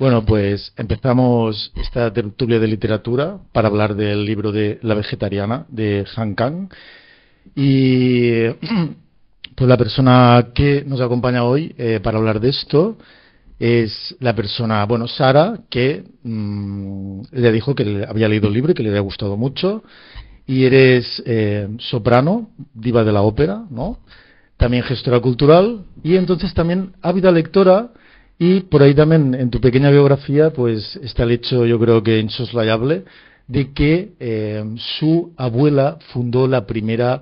Bueno, pues empezamos esta tertulia de literatura para hablar del libro de La vegetariana de Han Kang. Y pues la persona que nos acompaña hoy para hablar de esto es la persona, bueno, Sara, que le dijo que había leído el libro y que le había gustado mucho. Y eres soprano, diva de la ópera, ¿no? También gestora cultural y entonces también ávida lectora. Y por ahí también en tu pequeña biografía pues está el hecho, yo creo que insoslayable, de que su abuela fundó la primera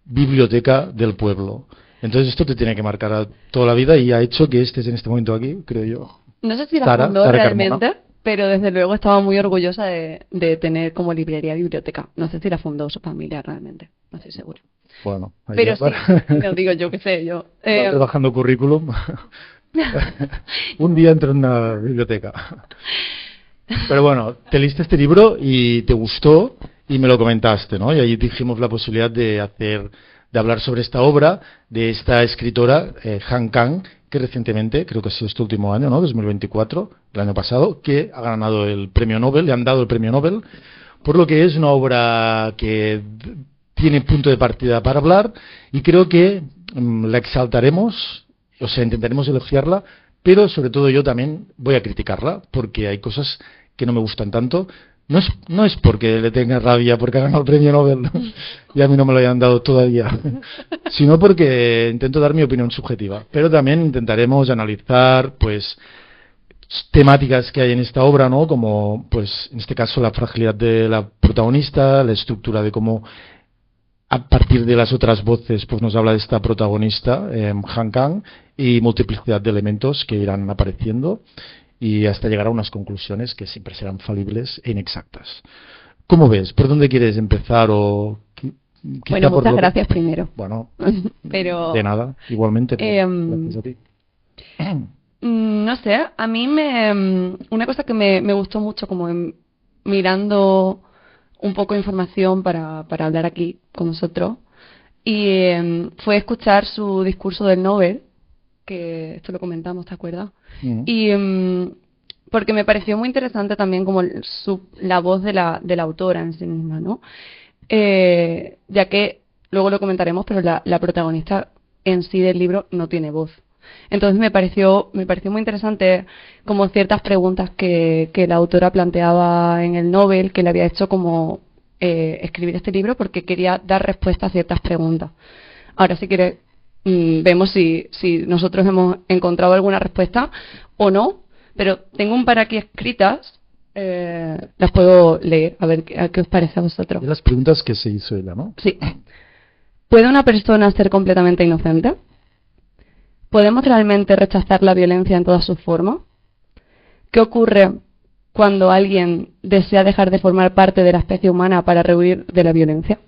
biblioteca del pueblo. Entonces esto te tiene que marcar a toda la vida y ha hecho que estés en este momento aquí, creo yo. No sé si la Sara, fundó Sara Carmona. realmente, pero desde luego estaba muy orgullosa de tener como librería biblioteca. No sé si la fundó su familia realmente, no estoy segura. Bueno, ahí Pero ya sí, no digo yo qué sé, yo. vas bajando currículum. Un día entré en una biblioteca. Pero bueno, te leíste este libro y te gustó y me lo comentaste, ¿no? Y ahí dijimos la posibilidad de hablar sobre esta obra de esta escritora, Han Kang, que recientemente, creo que ha sido este último año, ¿no? 2024, el año pasado, que ha ganado el premio Nobel, le han dado el premio Nobel, por lo que es una obra que tiene punto de partida para hablar y creo que la exaltaremos, o sea, intentaremos elogiarla, pero sobre todo yo también voy a criticarla porque hay cosas que no me gustan tanto. No es porque le tenga rabia porque ha ganado el premio Nobel y a mí no me lo hayan dado todavía, sino porque intento dar mi opinión subjetiva. Pero también intentaremos analizar, pues, temáticas que hay en esta obra, ¿no? Como, pues, en este caso, la fragilidad de la protagonista, la estructura de cómo a partir de las otras voces pues nos habla de esta protagonista, Han Kang, y multiplicidad de elementos que irán apareciendo y hasta llegar a unas conclusiones que siempre serán falibles e inexactas. ¿Cómo ves? ¿Por dónde quieres empezar? O Bueno, quizá por muchas lo gracias primero. Bueno, Pero, de nada, igualmente, pero gracias a ti. no sé, a mí una cosa que me gustó mucho como mirando un poco de información para hablar aquí con nosotros y fue escuchar su discurso del Nobel, que esto lo comentamos, ¿te acuerdas? Mm. Y porque me pareció muy interesante también como la voz de la autora en sí misma, ¿no? Ya que luego lo comentaremos, pero la protagonista en sí del libro no tiene voz. Entonces me pareció muy interesante como ciertas preguntas que la autora planteaba en el Nobel, que le había hecho como escribir este libro porque quería dar respuesta a ciertas preguntas. Ahora, si quieres, vemos si nosotros hemos encontrado alguna respuesta o no, pero tengo un par aquí escritas, las puedo leer, a ver qué os parece a vosotros. Y las preguntas que se hizo ella, ¿no? Sí. ¿Puede una persona ser completamente inocente? ¿Podemos realmente rechazar la violencia en todas sus formas? ¿Qué ocurre cuando alguien desea dejar de formar parte de la especie humana para rehuir de la violencia?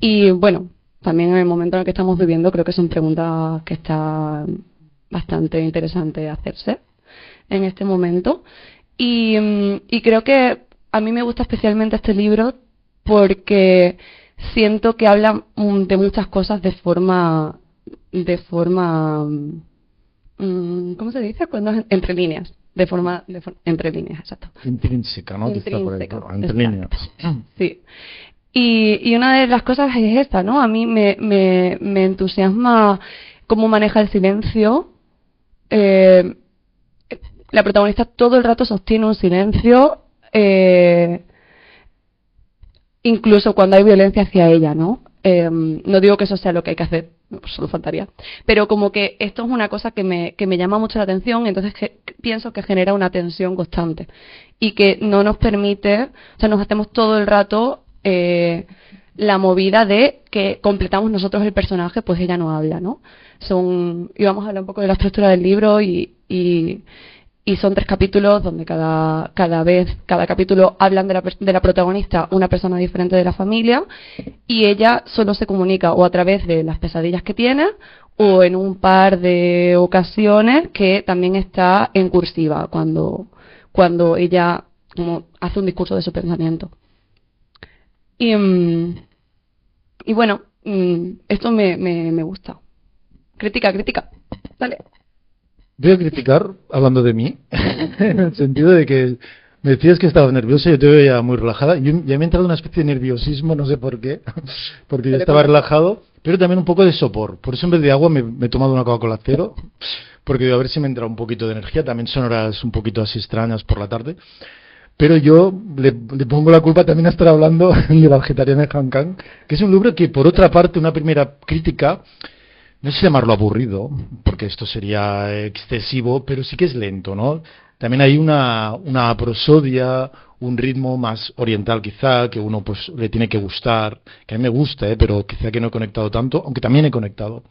Y bueno, también en el momento en el que estamos viviendo creo que son preguntas que está bastante interesante hacerse en este momento. Y creo que a mí me gusta especialmente este libro porque siento que habla de muchas cosas de forma, ¿cómo se dice? Cuando es entre líneas, entre líneas, exacto. Intrínseca, ¿no? Está por ahí, Intrínseca, entre líneas. sí. Y una de las cosas es esta, ¿no? A mí me entusiasma cómo maneja el silencio. La protagonista todo el rato sostiene un silencio, incluso cuando hay violencia hacia ella, ¿no? No digo que eso sea lo que hay que hacer, solo faltaría. Pero como que esto es una cosa que me llama mucho la atención, entonces pienso que genera una tensión constante y que no nos permite, o sea, nos hacemos todo el rato la movida de que completamos nosotros el personaje, pues ella no habla, ¿no? Y vamos a hablar un poco de la estructura del libro y son 3 capítulos donde cada capítulo hablan de la protagonista una persona diferente de la familia y ella solo se comunica o a través de las pesadillas que tiene o en un par de ocasiones que también está en cursiva cuando ella como hace un discurso de su pensamiento. Y bueno, esto me gusta. Crítica, dale. voy a criticar hablando de mí, en el sentido de que me decías que estabas nerviosa, yo te veo ya muy relajada. Yo ya me ha entrado una especie de nerviosismo, no sé por qué, porque yo estaba relajado, pero también un poco de sopor. Por eso en vez de agua me he tomado una Coca-Cola cero, porque digo, a ver si me entra un poquito de energía. También son horas un poquito así extrañas por la tarde. Pero yo le pongo la culpa también a estar hablando de La vegetariana de Han Kang, que es un libro que, por otra parte, una primera crítica, no sé llamarlo aburrido, porque esto sería excesivo, pero sí que es lento, ¿no? También hay una prosodia, un ritmo más oriental quizá, que uno pues le tiene que gustar, que a mí me gusta, pero quizá que no he conectado tanto, aunque también he conectado.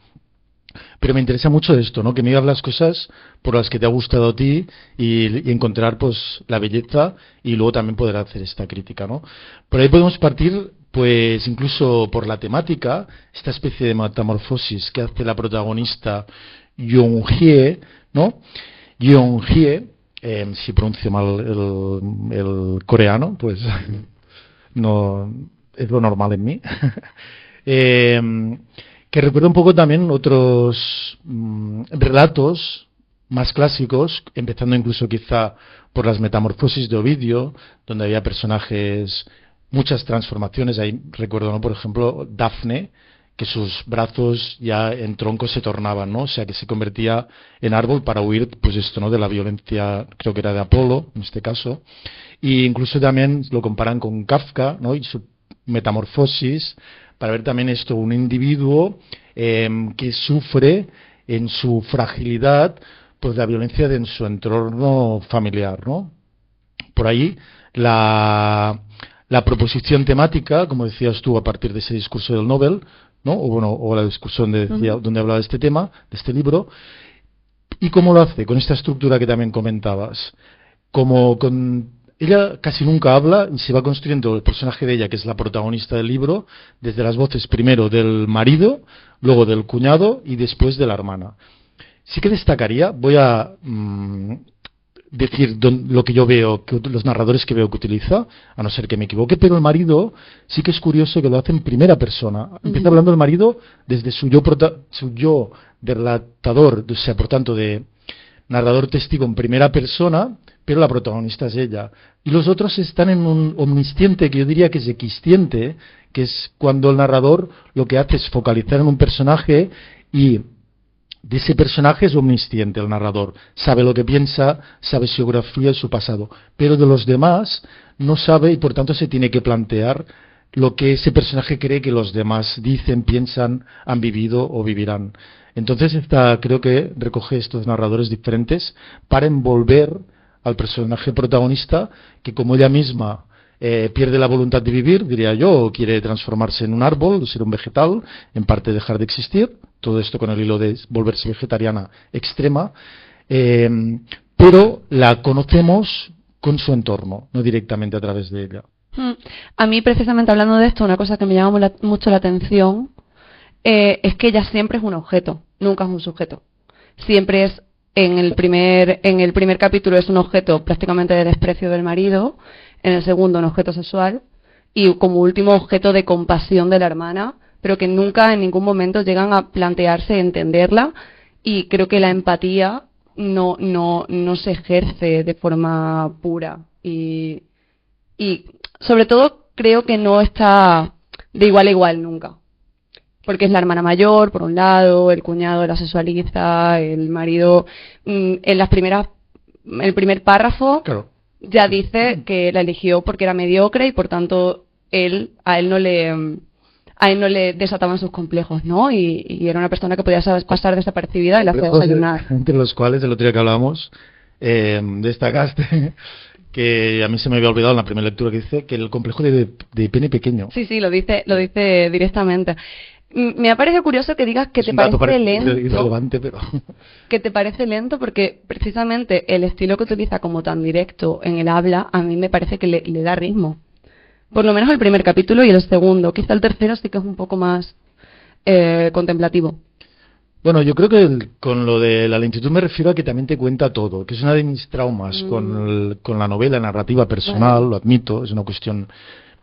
Pero me interesa mucho esto, ¿no? Que me digas las cosas por las que te ha gustado a ti y encontrar pues la belleza y luego también poder hacer esta crítica, ¿no? Por ahí podemos partir pues incluso por la temática, esta especie de metamorfosis que hace la protagonista Yoon-hye, ¿no? Yoon-hye, si pronuncio mal el coreano, pues no es lo normal en mí. Que recuerda un poco también otros relatos más clásicos, empezando incluso quizá por las metamorfosis de Ovidio, donde había personajes, muchas transformaciones. Ahí recuerdo, ¿no? Por ejemplo, Dafne, que sus brazos ya en tronco se tornaban, ¿no? O sea, que se convertía en árbol para huir, pues esto, ¿no? De la violencia, creo que era de Apolo, en este caso. Y incluso también lo comparan con Kafka, ¿no? Y su metamorfosis, para ver también esto, un individuo que sufre en su fragilidad pues la violencia de en su entorno familiar, ¿no? Por ahí la proposición temática, como decías tú, a partir de ese discurso del Nobel, ¿no? O bueno, o la discusión donde hablaba de este tema, de este libro, y cómo lo hace con esta estructura que también comentabas, como con ella casi nunca habla y se va construyendo el personaje de ella, que es la protagonista del libro, desde las voces primero del marido, luego del cuñado y después de la hermana. Sí que destacaría, voy a decir lo que yo veo, que los narradores que veo que utiliza, a no ser que me equivoque, pero el marido sí que es curioso que lo hace en primera persona. Empieza hablando el marido desde su yo de relatador, o sea, por tanto, de narrador testigo en primera persona, pero la protagonista es ella. Y los otros están en un omnisciente, que yo diría que es equisciente, que es cuando el narrador lo que hace es focalizar en un personaje y de ese personaje es omnisciente el narrador. Sabe lo que piensa, sabe su biografía y su pasado. Pero de los demás no sabe y por tanto se tiene que plantear lo que ese personaje cree que los demás dicen, piensan, han vivido o vivirán. Entonces creo que recoge estos narradores diferentes para envolver al personaje protagonista que, como ella misma pierde la voluntad de vivir, diría yo, o quiere transformarse en un árbol, ser un vegetal, en parte dejar de existir, todo esto con el hilo de volverse vegetariana extrema, pero la conocemos con su entorno, no directamente a través de ella. A mí, precisamente hablando de esto, una cosa que me llama mucho la atención es que ella siempre es un objeto, nunca es un sujeto. Siempre es, en el primer capítulo es un objeto prácticamente de desprecio del marido, en el segundo un objeto sexual y como último objeto de compasión de la hermana, pero que nunca en ningún momento llegan a plantearse entenderla, y creo que la empatía no se ejerce de forma pura y sobre todo creo que no está de igual a igual nunca. Porque es la hermana mayor, por un lado, el cuñado la sexualiza, el marido, en el primer párrafo, claro, ya dice que la eligió porque era mediocre y por tanto a él no le desataban sus complejos, ¿no? Y era una persona que podía pasar desapercibida y le hacía desayunar. Entre los cuales, el otro día que hablábamos, destacaste que a mí se me había olvidado en la primera lectura que dice que el complejo de pene pequeño. Sí, lo dice directamente. Me ha parecido curioso que digas que te parece lento. Irrelevante, pero... Que te parece lento porque precisamente el estilo que utiliza como tan directo en el habla, a mí me parece que le da ritmo. Por lo menos el primer capítulo y el segundo. Quizá el tercero sí que es un poco más contemplativo. Bueno, yo creo que con lo de la lentitud me refiero a que también te cuenta todo, que es una de mis traumas con la novela narrativa personal, lo admito, es una cuestión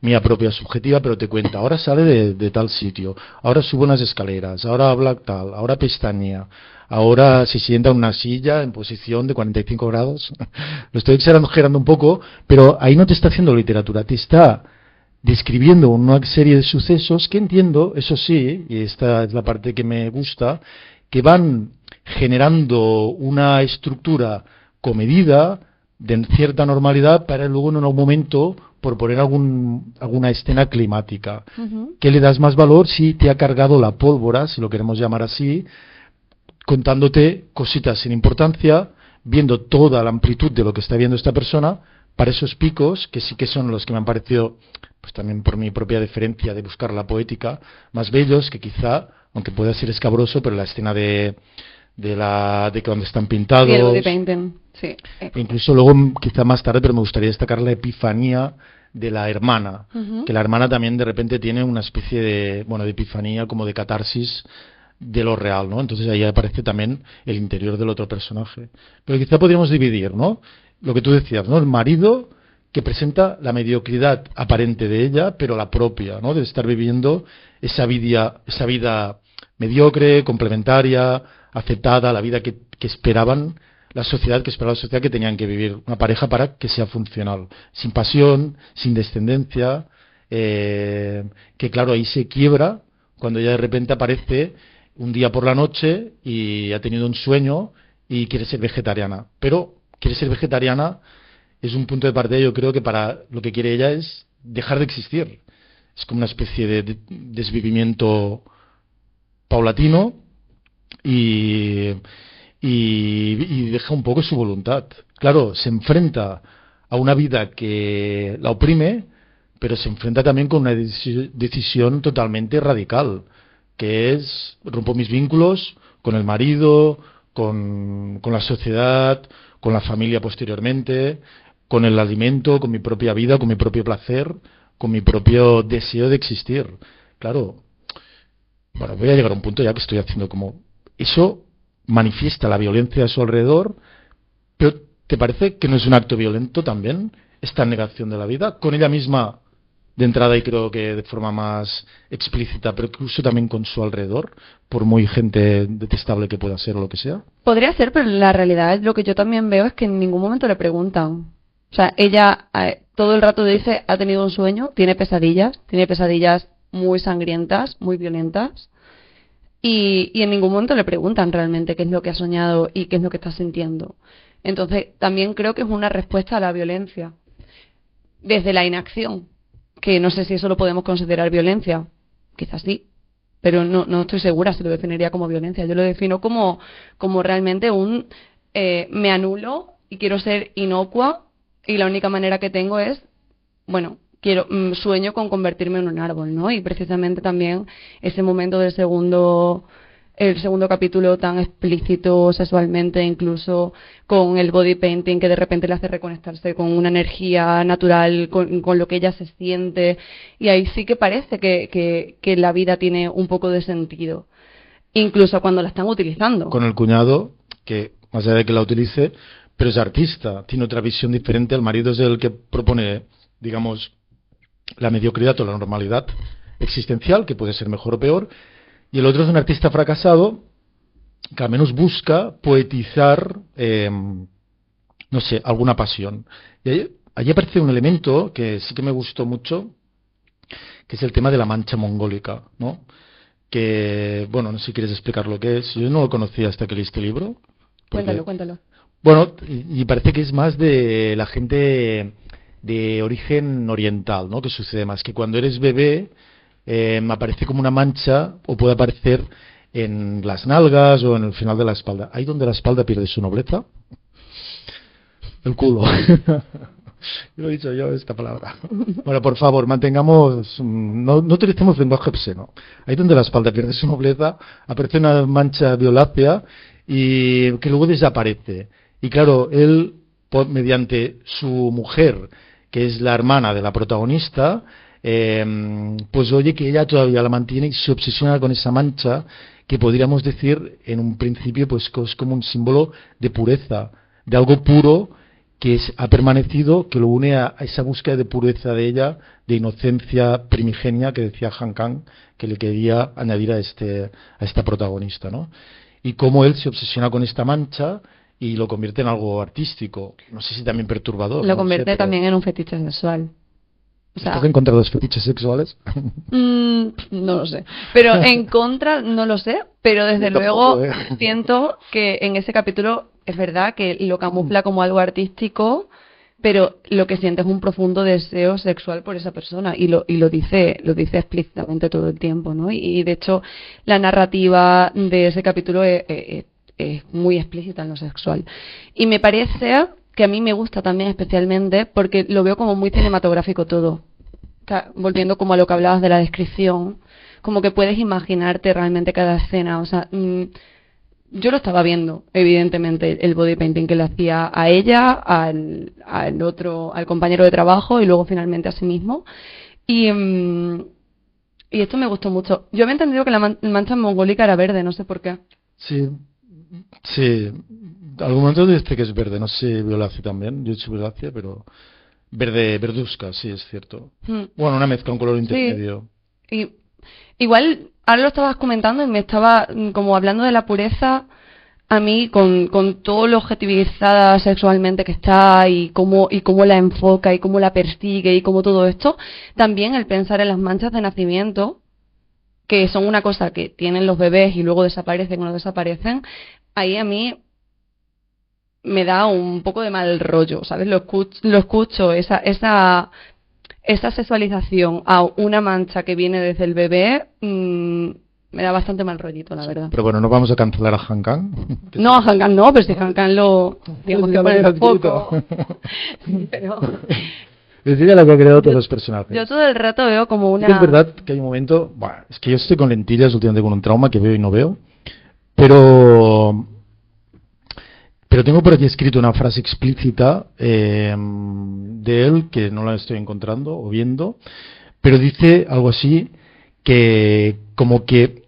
mía propia subjetiva, pero te cuenta, ahora sale de tal sitio, ahora sube unas escaleras, ahora habla tal, ahora pestañea, ahora se sienta en una silla en posición de 45 grados. Lo estoy exagerando un poco, pero ahí no te está haciendo literatura, te está describiendo una serie de sucesos que entiendo, eso sí, y esta es la parte que me gusta, que van generando una estructura comedida, de cierta normalidad, para luego en algún momento por poner alguna escena climática. ¿Qué le das más valor si te ha cargado la pólvora, si lo queremos llamar así, contándote cositas sin importancia, viendo toda la amplitud de lo que está viendo esta persona, para esos picos, que sí que son los que me han parecido, pues también por mi propia deferencia de buscar la poética, más bellos, que quizá, aunque pueda ser escabroso, pero la escena de cuando están pintados. Sí, el body painting, sí. Incluso luego, quizá más tarde, pero me gustaría destacar la epifanía de la hermana, que la hermana también de repente tiene una especie de epifanía, como de catarsis de lo real, ¿no? Entonces ahí aparece también el interior del otro personaje. Pero quizá podríamos dividir, ¿no? Lo que tú decías, ¿no? El marido que presenta la mediocridad aparente de ella, pero la propia, ¿no? De estar viviendo esa vida mediocre, complementaria, aceptada, la vida que esperaba la sociedad que tenían que vivir una pareja para que sea funcional, sin pasión, sin descendencia, que claro, ahí se quiebra cuando ella de repente aparece un día por la noche y ha tenido un sueño y quiere ser vegetariana, pero quiere ser vegetariana es un punto de partida. Yo creo que para lo que quiere ella es dejar de existir, es como una especie de desvivimiento paulatino, y deja un poco su voluntad. Claro, se enfrenta a una vida que la oprime, pero se enfrenta también con una decisión totalmente radical, que es: rompo mis vínculos con el marido, con la sociedad, con la familia posteriormente, con el alimento, con mi propia vida, con mi propio placer, con mi propio deseo de existir. Claro, bueno, voy a llegar a un punto ya que estoy haciendo como... Eso manifiesta la violencia a su alrededor, pero ¿te parece que no es un acto violento también esta negación de la vida? Con ella misma de entrada, y creo que de forma más explícita, pero incluso también con su alrededor, por muy gente detestable que pueda ser o lo que sea. Podría ser, pero la realidad, lo que yo también veo es que en ningún momento le preguntan. O sea, ella todo el rato dice, ha tenido un sueño, tiene pesadillas muy sangrientas, muy violentas, y en ningún momento le preguntan realmente qué es lo que ha soñado y qué es lo que está sintiendo. Entonces, también creo que es una respuesta a la violencia, desde la inacción, que no sé si eso lo podemos considerar violencia, quizás sí, pero no estoy segura si lo definiría como violencia. Yo lo defino como realmente me anulo y quiero ser inocua, y la única manera que tengo es, sueño con convertirme en un árbol, ¿no? Y precisamente también ese momento el segundo capítulo tan explícito sexualmente, incluso con el body painting, que de repente le hace reconectarse con una energía natural, con lo que ella se siente, y ahí sí que parece que la vida tiene un poco de sentido, incluso cuando la están utilizando. Con el cuñado, que más allá de que la utilice, pero es artista, tiene otra visión diferente. El marido es el que propone, digamos, la mediocridad o la normalidad existencial, que puede ser mejor o peor, y el otro es un artista fracasado que al menos busca poetizar, alguna pasión. Y allí aparece un elemento que sí que me gustó mucho, que es el tema de la mancha mongólica, ¿no? Que, no sé si quieres explicar lo que es. Yo no lo conocía hasta que leí este libro. Cuéntalo. Bueno, y parece que es más de la gente de origen oriental, ¿no? Que sucede más, que cuando eres bebé aparece como una mancha, o puede aparecer en las nalgas o en el final de la espalda. Ahí donde la espalda pierde su nobleza, el culo. Yo lo he dicho yo, esta palabra. Bueno, por favor, mantengamos, no utilicemos lenguaje obsceno. Ahí donde la espalda pierde su nobleza, aparece una mancha violácea y que luego desaparece. Y claro, él, mediante su mujer, que es la hermana de la protagonista, pues oye que ella todavía la mantiene y se obsesiona con esa mancha, que podríamos decir en un principio pues que es como un símbolo de pureza, de algo puro, ha permanecido, que lo une a esa búsqueda de pureza de ella, de inocencia primigenia que decía Han Kang, que le quería añadir a esta protagonista, ¿no? Y cómo él se obsesiona con esta mancha y lo convierte en algo artístico, no sé si también perturbador. Lo convierte también en un fetiche sexual. O sea, ¿estás en contra de los fetiches sexuales? No lo sé. Pero en contra, no lo sé. Pero desde luego siento que en ese capítulo es verdad que lo camufla como algo artístico, pero lo que siente es un profundo deseo sexual por esa persona. Y lo dice explícitamente todo el tiempo, ¿no? Y de hecho, la narrativa de ese capítulo es muy explícita en lo sexual. Y me parece que a mí me gusta también especialmente porque lo veo como muy cinematográfico todo. Volviendo como a lo que hablabas de la descripción, como que puedes imaginarte realmente cada escena. O sea, yo lo estaba viendo, evidentemente, el body painting que le hacía a ella, al compañero de trabajo y luego finalmente a sí mismo. Y esto me gustó mucho. Yo había entendido que la mancha mongólica era verde, no sé por qué. Sí. Algún momento dice que es verde, no sé violácea también, yo he hecho violácea, pero verduzca, sí, es cierto. Bueno, una mezcla, un color intermedio. Sí. Y igual, ahora lo estabas comentando y me estaba como hablando de la pureza, a mí con todo lo objetivizada sexualmente que está y cómo la enfoca y cómo la persigue y cómo todo esto, también el pensar en las manchas de nacimiento, que son una cosa que tienen los bebés y luego desaparecen o no desaparecen, ahí a mí me da un poco de mal rollo, ¿sabes? Lo escucho esa sexualización a una mancha que viene desde el bebé, me da bastante mal rollito, la verdad. Pero bueno, no vamos a cancelar a Han Kang. No, a Han Kang no, pero si Han Kang lo, digamos, que pone el foco. Pero... Decide lo que ha creado todos los personajes. Yo todo el rato veo como una... Es verdad que hay un momento... Bueno, es que yo estoy con lentillas últimamente con un trauma que veo y no veo. Pero tengo por aquí escrito una frase explícita de él, que no la estoy encontrando o viendo, pero dice algo así que como que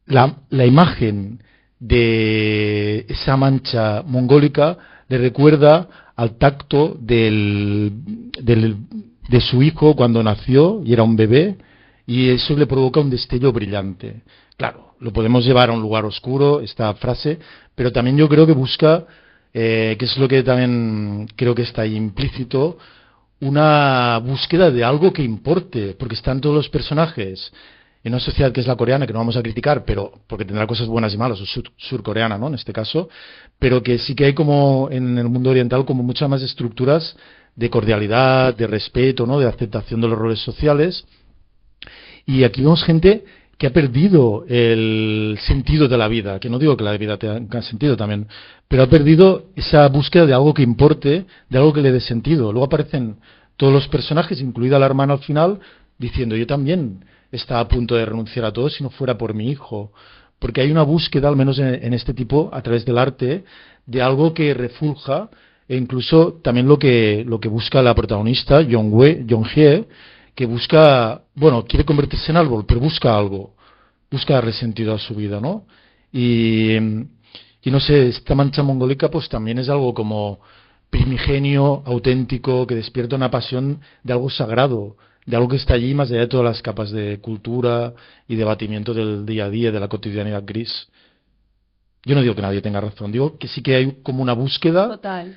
la imagen de esa mancha mongólica le recuerda al tacto de su hijo cuando nació y era un bebé, y eso le provoca un destello brillante. Claro, lo podemos llevar a un lugar oscuro, esta frase, pero también yo creo que busca, que es lo que también creo que está ahí implícito, una búsqueda de algo que importe, porque están todos los personajes en una sociedad que es la coreana, que no vamos a criticar, pero porque tendrá cosas buenas y malas, o surcoreana, ¿no?, en este caso, pero que sí que hay como en el mundo oriental como muchas más estructuras de cordialidad, de respeto, ¿no?, de aceptación de los roles sociales. Y aquí vemos gente que ha perdido el sentido de la vida, que no digo que la vida tenga sentido también, pero ha perdido esa búsqueda de algo que importe, de algo que le dé sentido. Luego aparecen todos los personajes, incluida la hermana al final, diciendo: yo también estaba a punto de renunciar a todo si no fuera por mi hijo. Porque hay una búsqueda, al menos en este tipo, a través del arte, de algo que refulja, e incluso también lo que busca la protagonista, Jong-hye, que busca, bueno, quiere convertirse en árbol, pero busca algo, busca darle sentido a su vida, ¿no? Y no sé, esta mancha mongólica pues también es algo como primigenio, auténtico, que despierta una pasión de algo sagrado, de algo que está allí más allá de todas las capas de cultura y debatimiento del día a día, de la cotidianidad gris. Yo no digo que nadie tenga razón, digo que sí que hay como una búsqueda, total,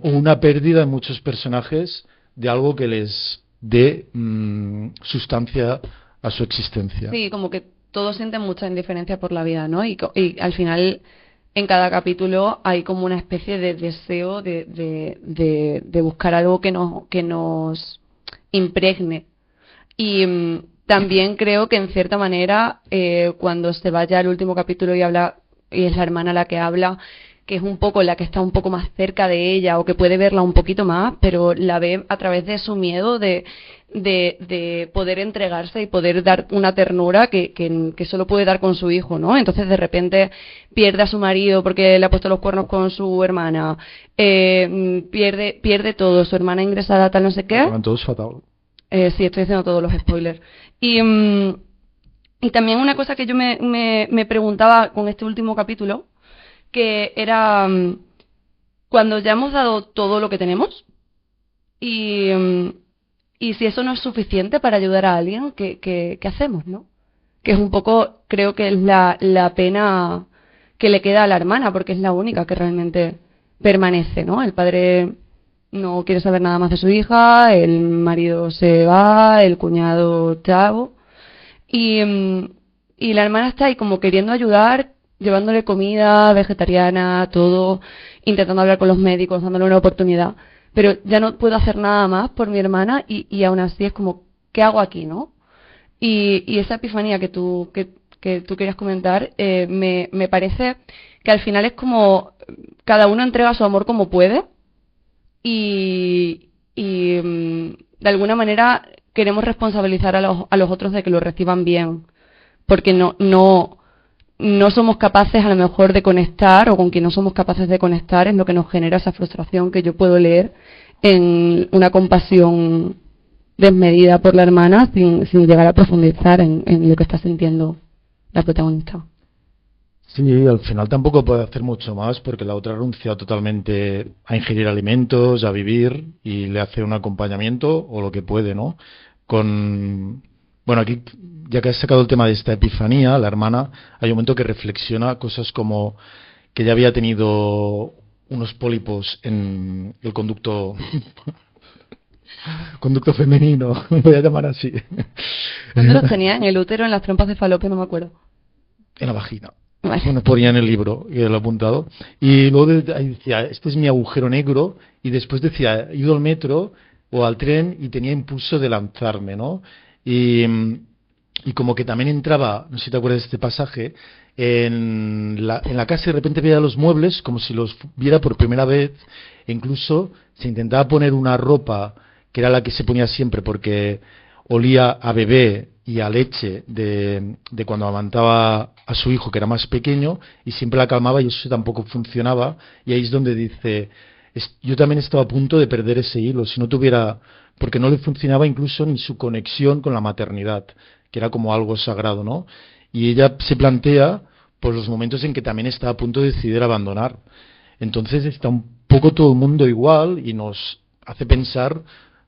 una pérdida en muchos personajes de algo que les dé sustancia a su existencia. Sí, como que todos sienten mucha indiferencia por la vida, ¿no? Y al final, en cada capítulo hay como una especie de deseo de buscar algo que nos impregne. Y también creo que en cierta manera, cuando se vaya al último capítulo y habla, y es la hermana la que habla, que es un poco la que está un poco más cerca de ella o que puede verla un poquito más, pero la ve a través de su miedo de poder entregarse y poder dar una ternura que solo puede dar con su hijo, ¿no? Entonces de repente pierde a su marido porque le ha puesto los cuernos con su hermana, pierde todo, su hermana ingresada tal no sé qué. Todo es fatal. Sí, estoy haciendo todos los spoilers. Y también una cosa que yo me preguntaba con este último capítulo, que era cuando ya hemos dado todo lo que tenemos y, y si eso no es suficiente para ayudar a alguien, ¿qué hacemos, no? Que es un poco, creo que es la pena que le queda a la hermana, porque es la única que realmente permanece, ¿no? El padre no quiere saber nada más de su hija, el marido se va, el cuñado chavo, y, y la hermana está ahí como queriendo ayudar, llevándole comida vegetariana, todo, intentando hablar con los médicos, dándole una oportunidad, pero ya no puedo hacer nada más por mi hermana y aún así es como, ¿qué hago aquí, no? Y esa epifanía que tú querías comentar, me parece que al final es como cada uno entrega su amor como puede y de alguna manera queremos responsabilizar a los otros de que lo reciban bien, porque no somos capaces a lo mejor de conectar, o con quien no somos capaces de conectar es lo que nos genera esa frustración que yo puedo leer en una compasión desmedida por la hermana sin llegar a profundizar en lo que está sintiendo la protagonista. Sí, al final tampoco puede hacer mucho más porque la otra renuncia totalmente a ingerir alimentos, a vivir y le hace un acompañamiento o lo que puede, ¿no? Bueno, aquí, ya que has sacado el tema de esta epifanía, la hermana, hay un momento que reflexiona cosas como que ya había tenido unos pólipos en el conducto femenino, voy a llamar así. ¿Dónde los tenía? ¿En el útero, en las trompas de falopio? No me acuerdo. En la vagina. Vale. Bueno, ponía en el libro, y lo he apuntado. Y luego ahí decía, este es mi agujero negro, y después decía, he ido al metro o al tren y tenía impulso de lanzarme, ¿no? Y como que también entraba, no sé si te acuerdas de este pasaje, en la casa y de repente veía los muebles como si los viera por primera vez, e incluso se intentaba poner una ropa que era la que se ponía siempre porque olía a bebé y a leche de cuando amamantaba a su hijo que era más pequeño y siempre la calmaba y eso tampoco funcionaba y ahí es donde dice, yo también estaba a punto de perder ese hilo, si no tuviera, porque no le funcionaba incluso ni su conexión con la maternidad, que era como algo sagrado, ¿no? Y ella se plantea pues los momentos en que también está a punto de decidir abandonar. Entonces está un poco todo el mundo igual y nos hace pensar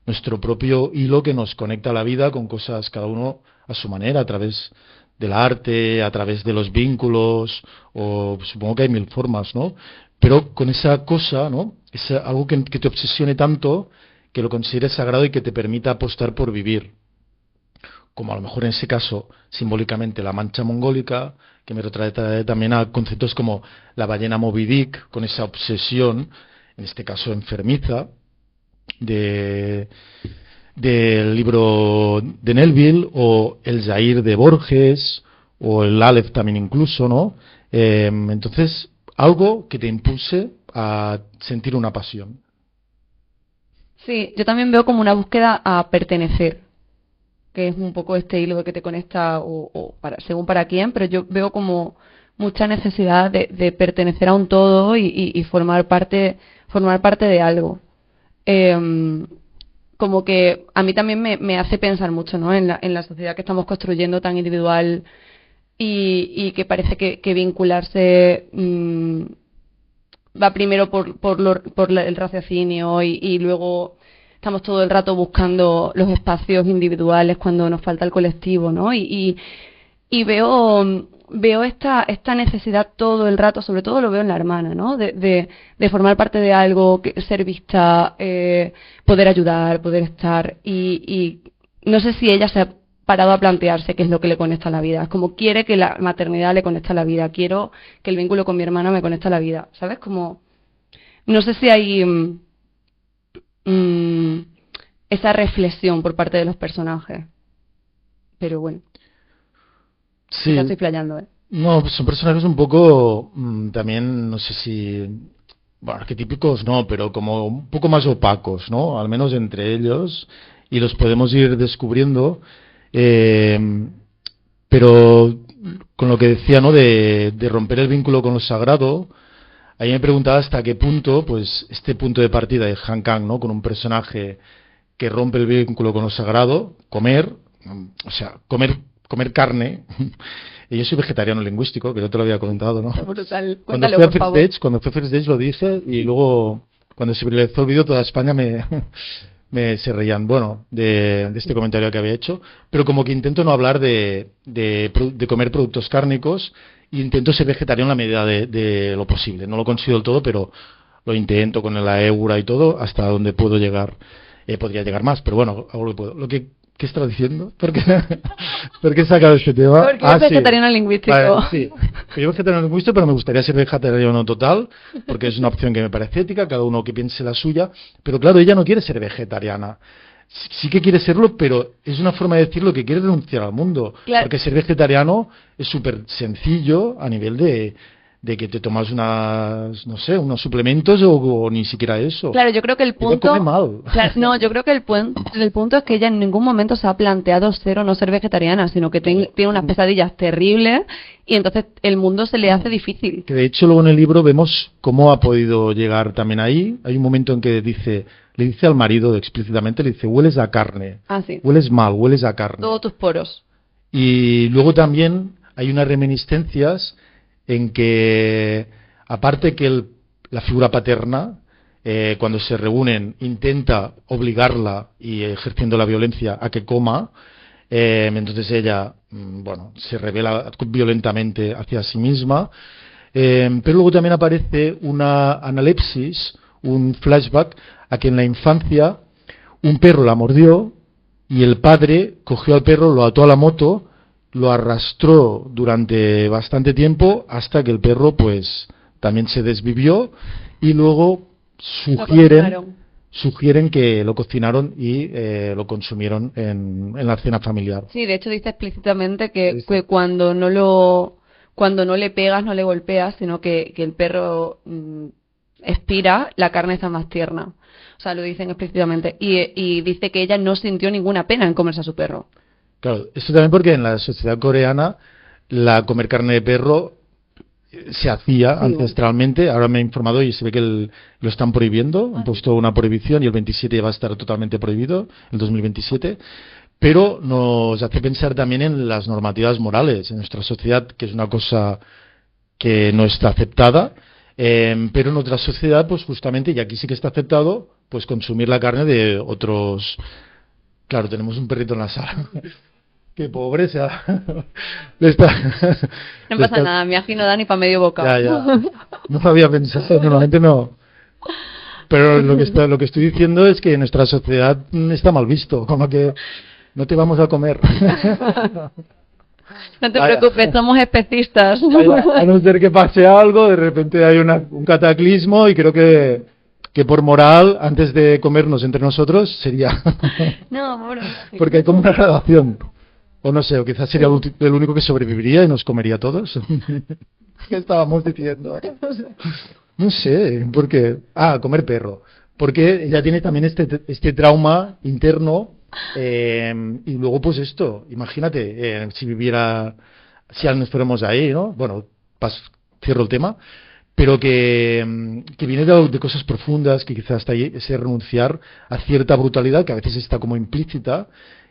nuestro propio hilo que nos conecta a la vida con cosas cada uno a su manera, a través del arte, a través de los vínculos, o supongo que hay mil formas, ¿no? Pero con esa cosa, ¿no? Es algo que te obsesione tanto, que lo consideres sagrado y que te permita apostar por vivir. Como a lo mejor en ese caso, simbólicamente, la mancha mongólica, que me retrae también a conceptos como la ballena Moby Dick, con esa obsesión, en este caso enfermiza, del libro de Nelville, o el Jair de Borges, o el Aleph también incluso, ¿no? Entonces, algo que te impulse a sentir una pasión. Sí, yo también veo como una búsqueda a pertenecer, que es un poco este hilo que te conecta según para quién, pero yo veo como mucha necesidad de pertenecer a un todo y formar parte de algo. Como que a mí también me hace pensar mucho, ¿no? En la sociedad que estamos construyendo tan individual y que parece que vincularse va primero por el raciocinio y luego estamos todo el rato buscando los espacios individuales cuando nos falta el colectivo, ¿no? Y veo esta necesidad todo el rato, sobre todo lo veo en la hermana, ¿no? De formar parte de algo, ser vista, poder ayudar, poder estar. Y no sé si ella se ha parado a plantearse qué es lo que le conecta a la vida. Es como quiere que la maternidad le conecte a la vida, quiero que el vínculo con mi hermana me conecte a la vida, ¿sabes? Como no sé si hay esa reflexión por parte de los personajes, pero bueno. Sí. Ya estoy playando, ¿eh? No, pues son personajes un poco también, no sé si, bueno, arquetípicos no, pero como un poco más opacos, ¿no? Al menos entre ellos, y los podemos ir descubriendo, pero con lo que decía, ¿no? De romper el vínculo con lo sagrado, ahí me preguntaba hasta qué punto, pues, este punto de partida de Han Kang, ¿no? Con un personaje que rompe el vínculo con lo sagrado, comer, o sea, comer comer carne. Y yo soy vegetariano lingüístico, que yo te lo había comentado, ¿no? Brutal. Cuando Cuéntalo, fui a por First favor. Dates, cuando fui a First Dates lo dije y luego cuando se viralizó el vídeo toda España se reían, bueno, de este comentario que había hecho, pero como que intento no hablar de comer productos cárnicos, e intento ser vegetariano en la medida de lo posible. No lo consigo del todo, pero lo intento con la Eura y todo, hasta donde puedo llegar. Podría llegar más, pero bueno, hago lo que puedo. ¿Qué estaba diciendo? ¿Por qué he sacado este tema? Porque es vegetariano lingüístico. Vale, sí. Yo vegetariano lingüístico, pero me gustaría ser vegetariano total, porque es una opción que me parece ética, cada uno que piense la suya. Pero claro, ella no quiere ser vegetariana. Sí que quiere serlo, pero es una forma de decirlo que quiere renunciar al mundo. Claro. Porque ser vegetariano es súper sencillo a nivel de que te tomas no sé, unos suplementos o ni siquiera eso. Claro, yo creo que el Ella punto... come mal. Claro, no, yo creo que el punto es que ella en ningún momento se ha planteado ser o no ser vegetariana, sino que tiene unas pesadillas terribles y entonces el mundo se le hace difícil. Que de hecho luego en el libro vemos cómo ha podido llegar también ahí. Hay un momento en que le dice al marido explícitamente, le dice, hueles a carne, Ah, sí. hueles mal, hueles a carne. Todos tus poros. Y luego también hay unas reminiscencias en que, aparte que la figura paterna, cuando se reúnen, intenta obligarla y ejerciendo la violencia a que coma, entonces ella, bueno, se revela violentamente hacia sí misma, pero luego también aparece una analepsis, un flashback, a que en la infancia un perro la mordió y el padre cogió al perro, lo ató a la moto, lo arrastró durante bastante tiempo hasta que el perro pues también se desvivió y luego sugieren que lo cocinaron y lo consumieron en la cena familiar. Sí, de hecho dice explícitamente que cuando no le pegas, no le golpeas, sino que el perro expira, la carne está más tierna. O sea, lo dicen explícitamente. Y dice que ella no sintió ninguna pena en comerse a su perro. Claro, esto también porque en la sociedad coreana comer carne de perro se hacía ancestralmente. Ahora me he informado y se ve que lo están prohibiendo. Han puesto una prohibición y el 27 va a estar totalmente prohibido, el 2027. Pero nos hace pensar también en las normativas morales en nuestra sociedad, que es una cosa que no está aceptada. Pero en otra sociedad, pues justamente, y aquí sí que está aceptado, pues consumir la carne de otros. Claro, tenemos un perrito en la sala. Qué pobre sea. No pasa nada, mi ají no da ni para medio bocado. Ya. No lo había pensado, normalmente no. Pero lo que estoy diciendo es que en nuestra sociedad está mal visto, como que no te vamos a comer. No te preocupes, somos especistas. A no ser que pase algo, de repente hay un cataclismo y creo que por moral, antes de comernos entre nosotros, sería... No, bueno. Porque hay como una gradación. O no sé, o quizás sería el único que sobreviviría y nos comería a todos. ¿Qué estábamos diciendo? No sé, porque... comer perro. Porque ella tiene también este trauma interno y luego pues esto, imagínate, si nos fuéramos ahí, ¿no? Bueno, cierro el tema. Pero que viene de cosas profundas, que quizás hasta ahí es renunciar a cierta brutalidad que a veces está como implícita,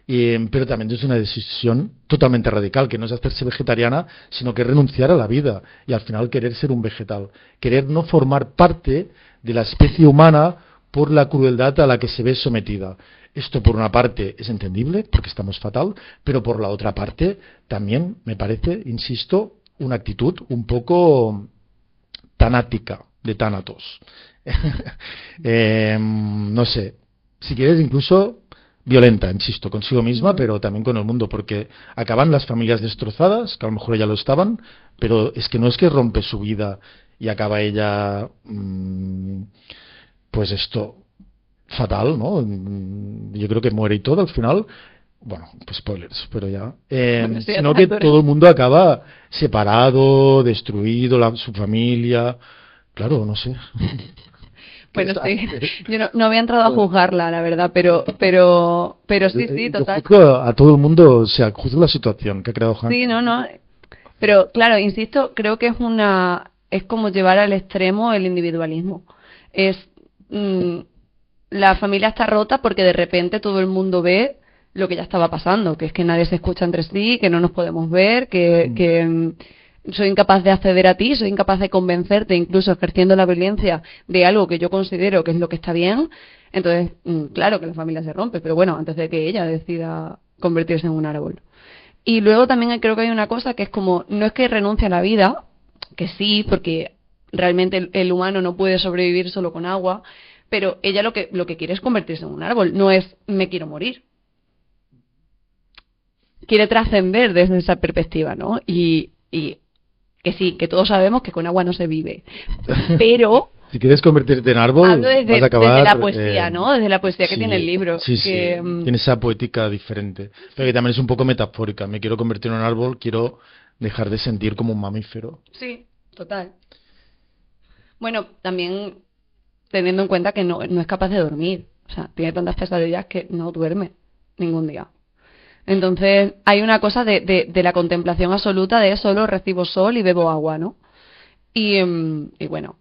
pero también es una decisión totalmente radical, que no es hacerse vegetariana, sino que renunciar a la vida y al final querer ser un vegetal, querer no formar parte de la especie humana por la crueldad a la que se ve sometida. Esto por una parte es entendible, porque estamos fatal, pero por la otra parte también me parece, insisto, una actitud un poco... tanática, de Tánatos. No sé, si quieres incluso violenta, insisto, consigo misma, pero también con el mundo, porque acaban las familias destrozadas, que a lo mejor ya lo estaban, pero es que rompe su vida y acaba ella, pues esto, fatal, ¿no? Yo creo que muere y todo al final. Bueno, pues spoilers, pero ya. Sino que todo el mundo acaba separado, destruido, su familia. Claro, no sé. Bueno, sí. Yo no había entrado a juzgarla, la verdad, pero sí, total. Yo juzgo a todo el mundo, o sea, juzgo la situación que ha creado Han. Sí, no. Pero claro, insisto, creo que es como llevar al extremo el individualismo. La familia está rota porque de repente todo el mundo ve lo que ya estaba pasando, que es que nadie se escucha entre sí, que no nos podemos ver, que soy incapaz de acceder a ti, soy incapaz de convencerte, incluso ejerciendo la violencia de algo que yo considero que es lo que está bien. Entonces, claro que la familia se rompe, pero bueno, antes de que ella decida convertirse en un árbol. Y luego también creo que hay una cosa que es como, no es que renuncie a la vida, que sí, porque realmente el humano no puede sobrevivir solo con agua, pero ella lo que quiere es convertirse en un árbol, no es me quiero morir. Quiere trascender desde esa perspectiva, ¿no? Y que sí, que todos sabemos que con agua no se vive. Pero Si quieres convertirte en árbol, hablo vas a acabar... desde la poesía, ¿no? Desde la poesía que sí, tiene el libro. sí, sí, tiene esa poética diferente, pero que también es un poco metafórica. Me quiero convertir en un árbol, quiero dejar de sentir como un mamífero. Sí, total. Bueno, también teniendo en cuenta que no es capaz de dormir. O sea, tiene tantas pesadillas que no duerme ningún día. Entonces, hay una cosa de la contemplación absoluta de solo recibo sol y bebo agua, ¿no? Y bueno,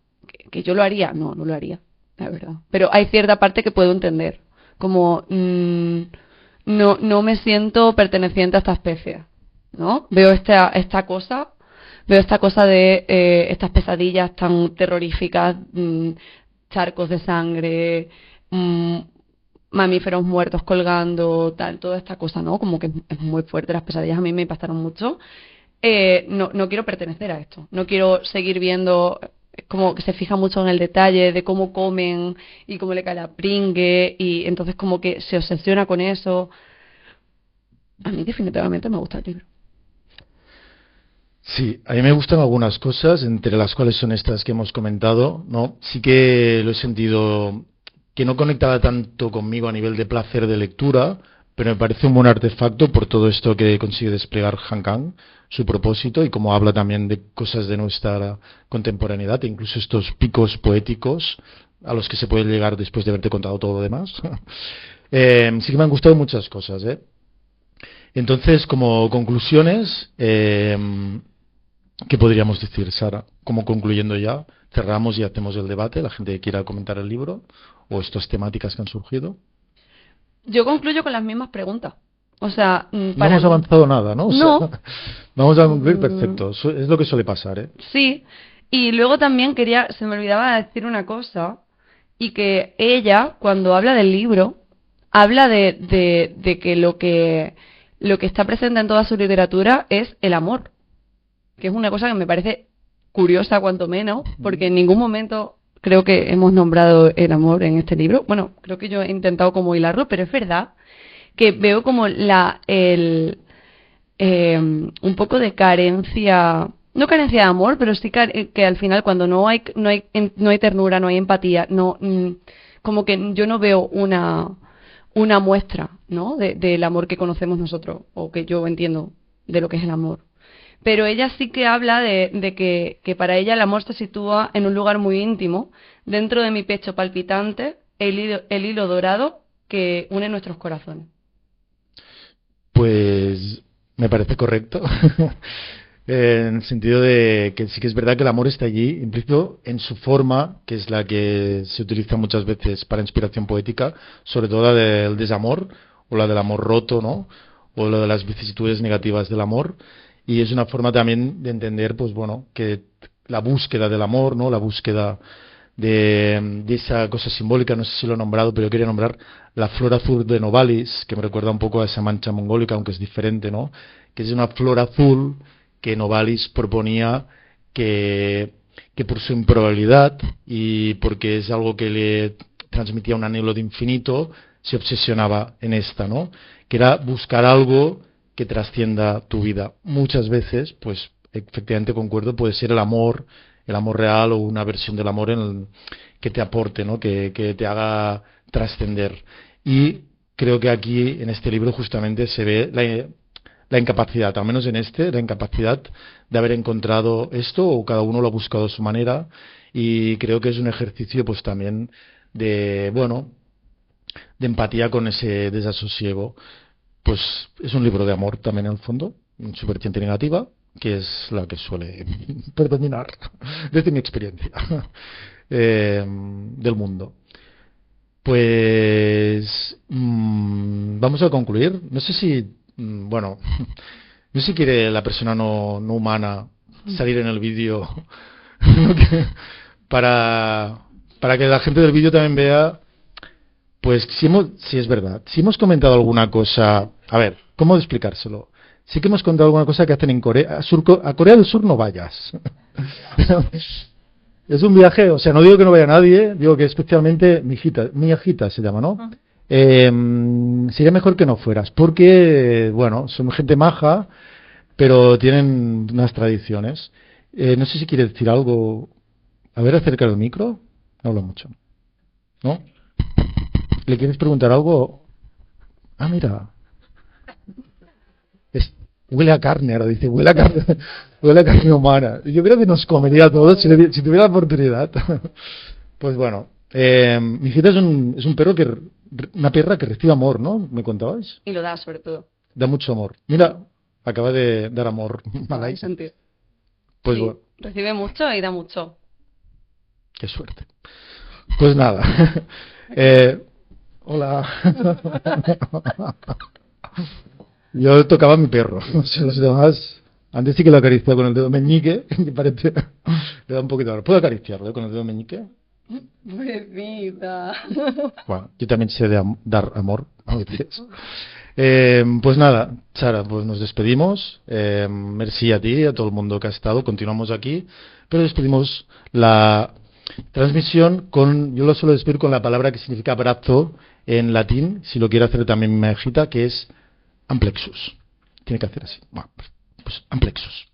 que yo lo haría, no lo haría, la verdad. Pero hay cierta parte que puedo entender, como no me siento perteneciente a esta especie, ¿no? Veo esta cosa de estas pesadillas tan terroríficas, charcos de sangre, mamíferos muertos colgando, tal, toda esta cosa, ¿no? Como que es muy fuerte, las pesadillas a mí me impactaron mucho. No quiero pertenecer a esto, no quiero seguir viendo, como que se fija mucho en el detalle de cómo comen y cómo le cae la pringue, y entonces como que se obsesiona con eso. A mí definitivamente me gusta el libro. Sí, a mí me gustan algunas cosas, entre las cuales son estas que hemos comentado, ¿no? Sí que lo he sentido que no conectaba tanto conmigo a nivel de placer de lectura, pero me parece un buen artefacto por todo esto que consigue desplegar Han Kang, su propósito, y como habla también de cosas de nuestra contemporaneidad, e incluso estos picos poéticos a los que se puede llegar después de haberte contado todo lo demás. Sí que me han gustado muchas cosas, ¿eh? Entonces, como conclusiones, ¿qué podríamos decir, Sara? Como concluyendo ya, cerramos y hacemos el debate, la gente que quiera comentar el libro o estas temáticas que han surgido. Yo concluyo con las mismas preguntas. O sea, No para hemos mí, avanzado nada, ¿no? O sea, no, vamos a concluir perfecto. Es lo que suele pasar, ¿eh? sí. Y luego también se me olvidaba decir una cosa, y que ella, cuando habla del libro, habla de que lo que está presente en toda su literatura es el amor, que es una cosa que me parece curiosa cuanto menos, porque en ningún momento creo que hemos nombrado el amor en este libro. Bueno, creo que yo he intentado como hilarlo, pero es verdad que veo como un poco de carencia, no carencia de amor, pero sí que al final cuando no hay ternura, no hay empatía, como que yo no veo una muestra, ¿no? Del amor que conocemos nosotros, o que yo entiendo de lo que es el amor. Pero ella sí que habla de que para ella el amor se sitúa en un lugar muy íntimo, dentro de mi pecho palpitante, el hilo dorado que une nuestros corazones. Pues me parece correcto. En el sentido de que sí que es verdad que el amor está allí, implícito en su forma, que es la que se utiliza muchas veces para inspiración poética, sobre todo la del desamor, o la del amor roto, ¿no? O la de las vicisitudes negativas del amor. Y es una forma también de entender, pues bueno, que la búsqueda del amor, ¿no? La búsqueda de esa cosa simbólica, no sé si lo he nombrado, pero yo quería nombrar la flor azul de Novalis, que me recuerda un poco a esa mancha mongólica, aunque es diferente, ¿no? Que es una flor azul que Novalis proponía que por su improbabilidad y porque es algo que le transmitía un anhelo de infinito, se obsesionaba en esta, ¿no? Que era buscar algo que trascienda tu vida. Muchas veces, pues efectivamente concuerdo, puede ser el amor real o una versión del amor que te aporte, ¿no? Que te haga trascender. Y creo que aquí, en este libro, justamente se ve la incapacidad, al menos en la incapacidad de haber encontrado esto, o cada uno lo ha buscado a su manera, y creo que es un ejercicio, pues también de, bueno, de empatía con ese desasosiego. Pues es un libro de amor también en el fondo, en su vertiente negativa, que es la que suele predominar desde mi experiencia del mundo. Pues vamos a concluir. No sé si, bueno, no sé si quiere la persona no humana salir en el vídeo para que la gente del vídeo también vea, pues si es verdad, si hemos comentado alguna cosa, a ver, ¿cómo explicárselo? Sí que hemos contado alguna cosa que hacen en Corea, a Corea del Sur no vayas. Es un viaje, o sea, no digo que no vaya nadie, digo que especialmente mi hijita se llama, ¿no? Sería mejor que no fueras, porque, bueno, son gente maja, pero tienen unas tradiciones. No sé si quiere decir algo. A ver, acerca del micro. No hablo mucho. ¿No? ¿Le quieres preguntar algo? Ah, mira. Huele a carne, ahora dice, huele a carne, huele a carne humana. Yo creo que nos comería a todos si tuviera la oportunidad. Pues bueno, mi hijita es un perro una perra que recibe amor, ¿no? ¿Me contabais? Y lo da, sobre todo. Da mucho amor. Mira, acaba de dar amor. Malay. Sentir. Pues sí, bueno. Recibe mucho y da mucho. Qué suerte. Pues nada. Hola. Yo tocaba a mi perro. No sé, los demás. Antes sí que lo acariciaba con el dedo meñique. Que parece. Le da un poquito de amor. ¿Puedo acariciarlo con el dedo meñique? Bebida. Bueno, yo también sé dar amor a veces. Pues nada, Sara, pues nos despedimos. Merci a ti, a todo el mundo que ha estado. Continuamos aquí, pero despedimos la transmisión yo lo suelo despedir con la palabra que significa brazo en latín, si lo quiere hacer también mi hijita, que es amplexus. Tiene que hacer así. Bueno, pues amplexus.